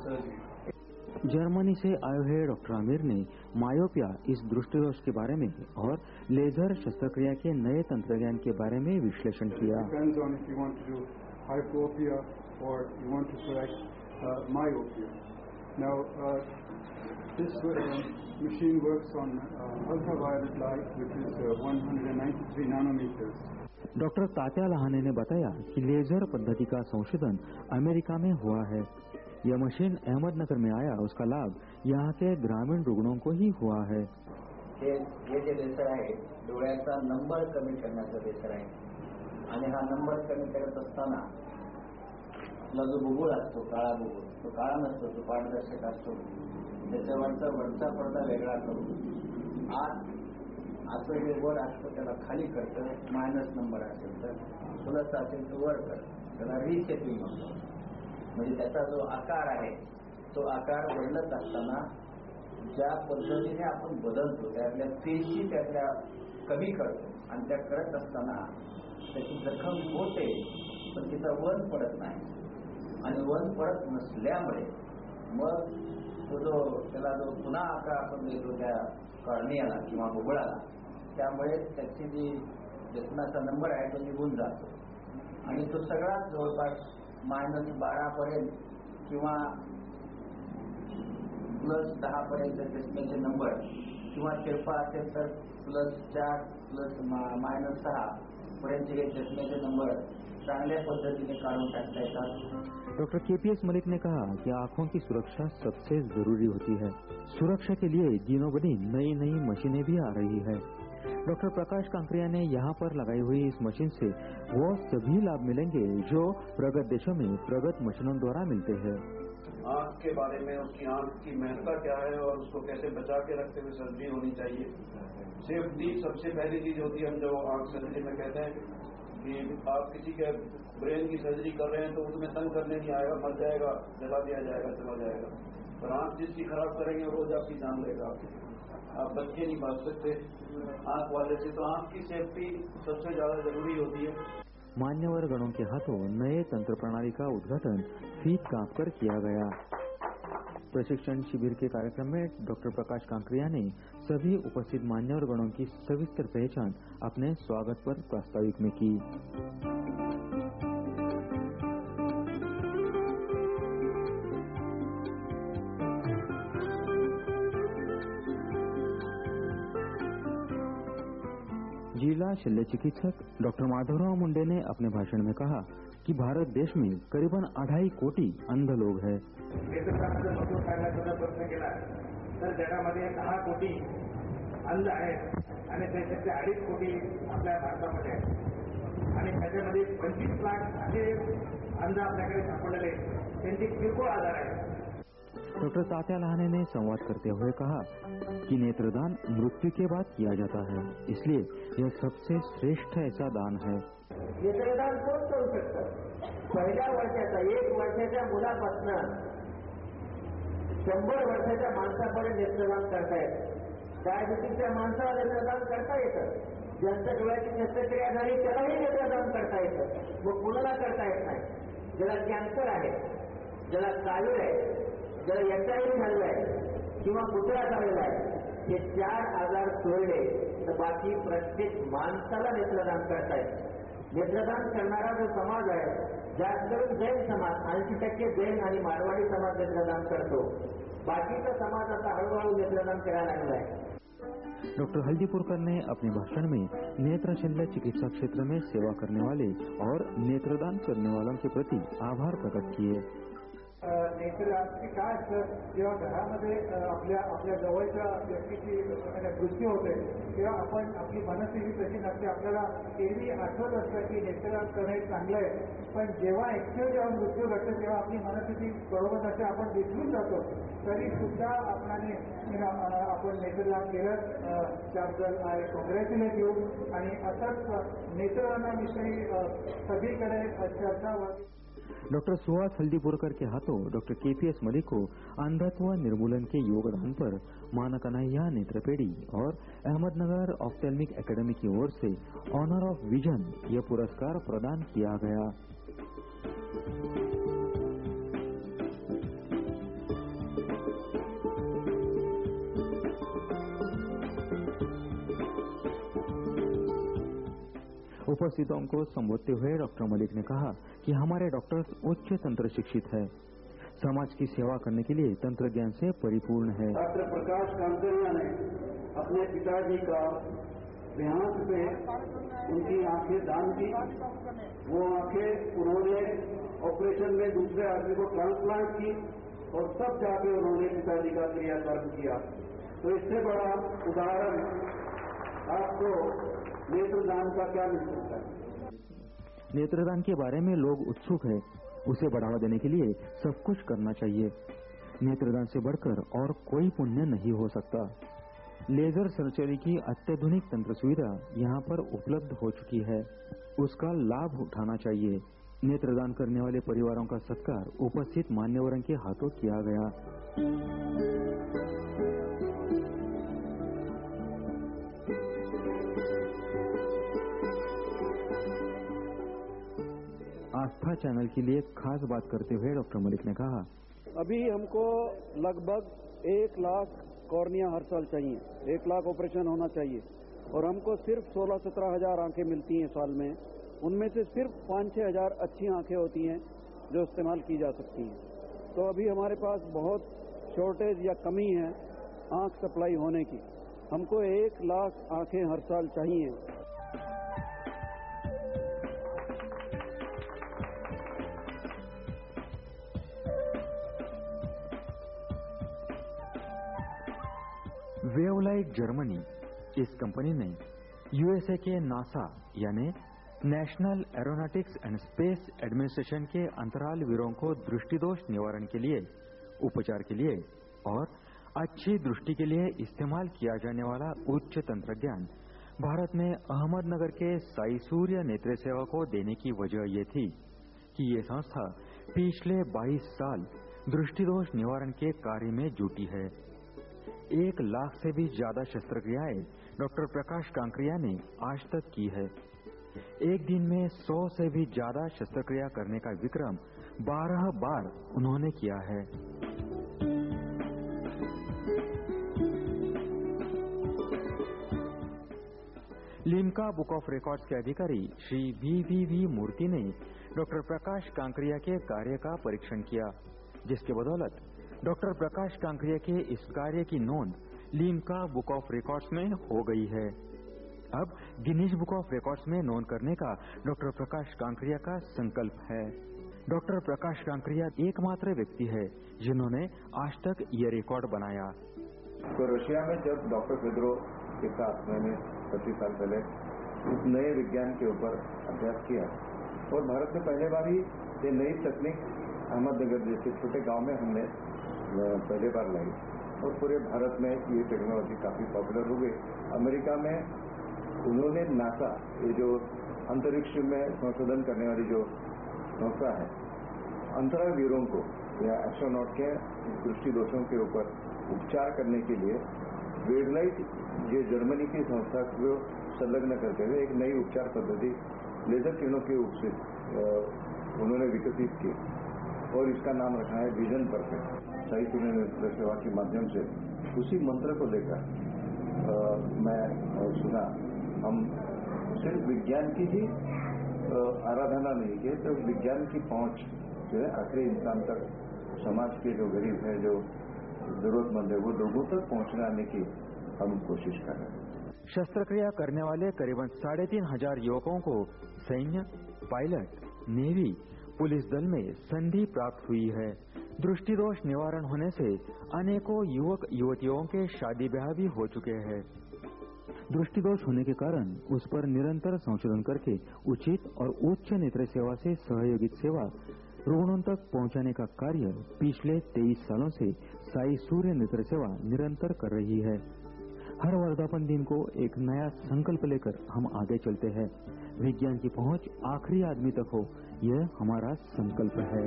surgery. Germany से आए हुए डॉक्टर आमिर ने मायोपिया इस दृष्टिदोष के बारे में और लेजर शस्त्रक्रिया के नए तंत्रज्ञान के बारे में विश्लेषण किया। Depends on if you want to do hyperopia or you want to correct myopia. Now, this machine works on ultraviolet light, which is 193 nanometers. Doctor Tatya Lahane ने बताया कि लेजर पद्धति का संशोधन अमेरिका में हुआ है। यह मशीन अहमदनगर में आया, उसका लाभ यहाँ के ग्रामीण रुग्णों को ही हुआ है। हे जे लेसर आहे डोळ्याचा नंबर कमी करण्याचं लेसर आहे आणि हा नंबर कमी करत असताना आपला जो बुबुळ असतो काळा बुबुळ तो काळा नसतो, तो पारदर्शक असतो। त्याच्यावरचा वरचा पडदा वेगळा करून आतलं जे वर असतं त्याला खाली करतं, मायनस नंबर असेल तर प्लस असेल तर वर करतं, त्याला रिसेटिंग म्हणतो। म्हणजे त्याचा जो आकार आहे तो आकार बदलत असताना ज्या पद्धतीने आपण बदलतो त्यातल्या पेशी त्यातल्या कमी करतो आणि त्या करत असताना त्याची जखम होते पण तिचा वन पडत नाही आणि वन पडत नसल्यामुळे मग तो जो त्याला जो पुन्हा आकार आपण देतो त्या कॉर्नियाला किंवा बुबुळाला त्यामुळे त्याची जी जखमाचा नंबर आहे तो निघून जातो आणि तो सगळाच जवळपास -12 पर्यंत किंवा +10 पर्यंत चष्म्याचे नंबर किंवा तिरपा असेल तर +4 -6 पर्यंत हे चष्म्याचे नंबर चांगल्या पद्धतीने काढून टाकता येतात। डॉक्टर केपीएस मलिक ने कहा कि आंखों की सुरक्षा सबसे जरूरी होती है। सुरक्षा के लिए दिनों ब दिन नई नई मशीनें भी आ रही है। डॉक्टर प्रकाश कांकरिया ने यहाँ पर लगाई हुई इस मशीन से वो सभी लाभ मिलेंगे जो प्रगत देशों में प्रगत मशीनों द्वारा मिलते हैं। आँख के बारे में उसकी आँख की महत्ता क्या है और उसको कैसे बचा के रखते हुए सर्जरी होनी चाहिए। सेफ्टी सबसे पहली चीज होती है। हम जो आँख सर्जरी में कहते हैं कि आप किसी के ब्रेन की सर्जरी कर रहे हैं तो उसमें तंग करने नहीं आएगा, मर जाएगा, जला दिया जाएगा, चला जाएगा। पर आँख जिसकी खराब करेंगे रोज आपकी जान लेगा। आप बच्चे नहीं बच सकते आँख वाले से, तो आँख की सेफ्टी सबसे ज्यादा जरूरी होती है। मान्यवर गणों के हाथों नए तंत्र प्रणाली का उद्घाटन फीत कांप कर किया गया। प्रशिक्षण शिविर के कार्यक्रम में डॉक्टर प्रकाश कांकरिया ने सभी उपस्थित मान्यवर गणों की सविस्तर पहचान अपने स्वागत पर प्रास्ताविक में की। जिला शल्य चिकित्सक डॉक्टर माधवराव मुंडे ने अपने भाषण में कहा कि भारत देश में करीबन 2.5 कोटी अंध लोग हैं। प्रश्न केला तर जगामध्ये 10 कोटी अंध आहेत आणि त्याच्यातले 2.5 कोटी आपल्या भारतामध्ये आहेत आणि त्याच्यामध्ये 25 लाख असे अंध आपल्याकडे सापडलेले त्यांची किरकोळ आजार आहेत। डॉक्टर तात्या लहाने ने संवाद करते हुए कहा कि नेत्रदान मृत्यु के बाद किया जाता है, इसलिए यह सबसे श्रेष्ठ ऐसा दान है। नेत्रदान कोण करू शकतं? पहिल्या वर्षाचा 1 वर्षाच्या मुलापासून 100 वर्षाच्या माणसापर्यंत नेत्रदान करता येतं। डायबिटीसच्या माणसाला नेत्रदान करता येतं। ज्यांच्या डोळ्याची शस्त्रक्रिया झाली त्यालाही नेत्रदान करता येतं, मग कुणाला करता येत नाही? ज्याला कॅन्सर आहे, ज्याला कावीळ आहे, ज्याला HIV झालेला आहे किंवा कुत्रा झालेला आहे, हे 4 आजार सोडले तर बाकी प्रत्येक माणसाला नेत्रदान करता येतं। नेत्रदान करणारा जो समाज आहे, जास्त करून जैन समाज 80% जैन आणि मारवाडी समाज नेत्रदान करतो। बाकीचा समाज आता हळूहळू नेत्रदान करायला लागला है। डॉक्टर हल्दीपुरकर ने अपने भाषण में नेत्र शल्य चिकित्सा क्षेत्र में सेवा करने वाले और नेत्रदान करने वालों के प्रति आभार प्रकट किए। नेत्रदान काय असतं, जेव्हा घरामध्ये आपल्या जवळच्या व्यक्तीची मृत्यू होते तेव्हा आपण आपली मनस्थिती तशी नसते। आपल्याला एरवी आठवत असतं की नेत्रदान करणे चांगलं आहे, पण जेव्हा जेव्हा मृत्यू घडतो तेव्हा आपली मनस्थिती बरोबर नसते, आपण विसरून जातो। तरी सुद्धा आपण नेत्रदान केलं त्याबद्दल कॉंग्रॅच्युलेट यू आणि असंच नेत्रदानाविषयी सगळीकडे चर्चा व्हावी। डॉक्टर सुहास हल्दीपुरकर के हाथों डॉक्टर केपीएस मलिक को अंधत्व निर्मूलन के योगदान पर मानकनैया नेत्रपेड़ी और अहमदनगर ऑफ्थेल्मिक एकेडमी की ओर से ऑनर ऑफ विजन यह पुरस्कार प्रदान किया गया। उपस्थितों को संबोधते हुए डॉक्टर मलिक ने कहा कि हमारे डॉक्टर्स उच्च तंत्र शिक्षित है, समाज की सेवा करने के लिए तंत्र ज्ञान से परिपूर्ण है। डॉक्टर प्रकाश कांकरिया ने अपने पिताजी का देहांत पे उनकी आंखें दान की। वो आंखें उन्होंने ऑपरेशन में दूसरे आदमी को ट्रांसप्लांट की और तब जाके उन्होंने पिताजी का क्रियाकर्म किया। तो इससे बड़ा उदाहरण आपको नेत्रदान का क्या मिल सकता है। नेत्रदान के बारे में लोग उत्सुक है, उसे बढ़ावा देने के लिए सब कुछ करना चाहिए। नेत्रदान से बढ़कर और कोई पुण्य नहीं हो सकता। लेजर सर्जरी की अत्याधुनिक तंत्र सुविधा यहाँ पर उपलब्ध हो चुकी है, उसका लाभ उठाना चाहिए। नेत्रदान करने वाले परिवारों का सत्कार उपस्थित मान्यवरों के हाथों किया गया। आस्था चैनल के लिए खास बात करते हुए डॉक्टर मलिक ने कहा, अभी हमको लगभग 1 लाख कॉर्निया हर साल चाहिए, 1 लाख ऑपरेशन होना चाहिए और हमको सिर्फ 16-17 हजार आंखें मिलती हैं साल में। उनमें से सिर्फ 5-6 हजार अच्छी आंखें होती हैं जो इस्तेमाल की जा सकती हैं। तो अभी हमारे पास बहुत शॉर्टेज या कमी है आंख सप्लाई होने की। हमको 1 लाख आंखें हर साल चाहिए। वेवलाइट जर्मनी, इस कंपनी ने यूएसए के नासा यानी national aeronautics and space administration के अंतराल वीरों को दृष्टि दोष निवारण के लिए, उपचार के लिए और अच्छी दृष्टि के लिए इस्तेमाल किया जाने वाला उच्च तंत्र ज्ञान भारत में अहमदनगर के साई सूर्य नेत्र सेवा को देने की वजह ये थी कि ये संस्था पिछले 22 साल दृष्टि दोष निवारण के कार्य में जुटी है। 1 लाख से भी ज्यादा शस्त्रक्रियाएं डॉक्टर प्रकाश कांकरिया ने आज तक की है। एक दिन में 100 से भी ज्यादा शस्त्रक्रिया करने का विक्रम 12 बार उन्होंने किया है। लिम्का बुक ऑफ रिकॉर्ड्स के अधिकारी श्री वी मूर्ति ने डॉक्टर प्रकाश कांकरिया के कार्य का परीक्षण किया, जिसके बदौलत डॉक्टर प्रकाश कांकरिया के इस कार्य की नोंद लिम्का बुक ऑफ रिकॉर्ड्स में हो गई है। अब गिनीज बुक ऑफ रिकॉर्ड्स में नोंद करने का डॉक्टर प्रकाश कांकरिया का संकल्प है। डॉक्टर प्रकाश कांकरिया एकमात्र व्यक्ति है जिन्होंने आज तक ये रिकॉर्ड बनाया। तो रशिया में जब डॉक्टर पेड्रो के साथ मैंने 25 साल पहले उस नए विज्ञान के ऊपर अभ्यास किया और भारत में पहले बार ही ये नई तकनीक अहमदनगर जैसे छोटे गांव में हमने पहले बार लाई और पूरे भारत में ये टेक्नोलॉजी काफी पॉपुलर हो गई। अमेरिका में उन्होंने नासा, ये जो अंतरिक्ष में संशोधन करने वाली जो संस्था है, अंतराल वीरों को या एस्ट्रोनॉट के दृष्टि दोषों के ऊपर उपचार करने के लिए वेवलाइट, ये जर्मनी की संस्था को संलग्न करते हुए एक नई उपचार पद्धति लेजर किरणों के रूप से उन्होंने विकसित की और इसका नाम रखा है विजन परफेक्ट। साई सूर्य नेत्र सेवा के माध्यम से उसी मंत्र को लेकर मैं सुना, हम सिर्फ विज्ञान की ही आराधना नहीं की, तो विज्ञान की पहुंच जो है आखिरी इंसान तक, समाज के जो गरीब है, जो जरूरतमंद है, वो लोगों तक पहुंचाने की हम कोशिश कर रहे हैं। शस्त्रक्रिया करने वाले करीबन 3500 युवकों को सैन्य, पायलट, नेवी, पुलिस दल में संधि प्राप्त हुई है। दृष्टि दोष निवारण होने से अनेकों युवक युवतियों के शादी ब्याह भी हो चुके हैं। दृष्टि दोष होने के कारण उस पर निरंतर संशोधन करके उचित और उच्च नेत्र सेवा से सहयोगित सेवा रुग्णों तक पहुंचाने का कार्य पिछले 23 सालों से साई सूर्य नेत्र सेवा निरंतर कर रही है। हर वर्धापन दिन को एक नया संकल्प लेकर हम आगे चलते हैं। विज्ञान की पहुंच आखिरी आदमी तक हो, यह हमारा संकल्प है।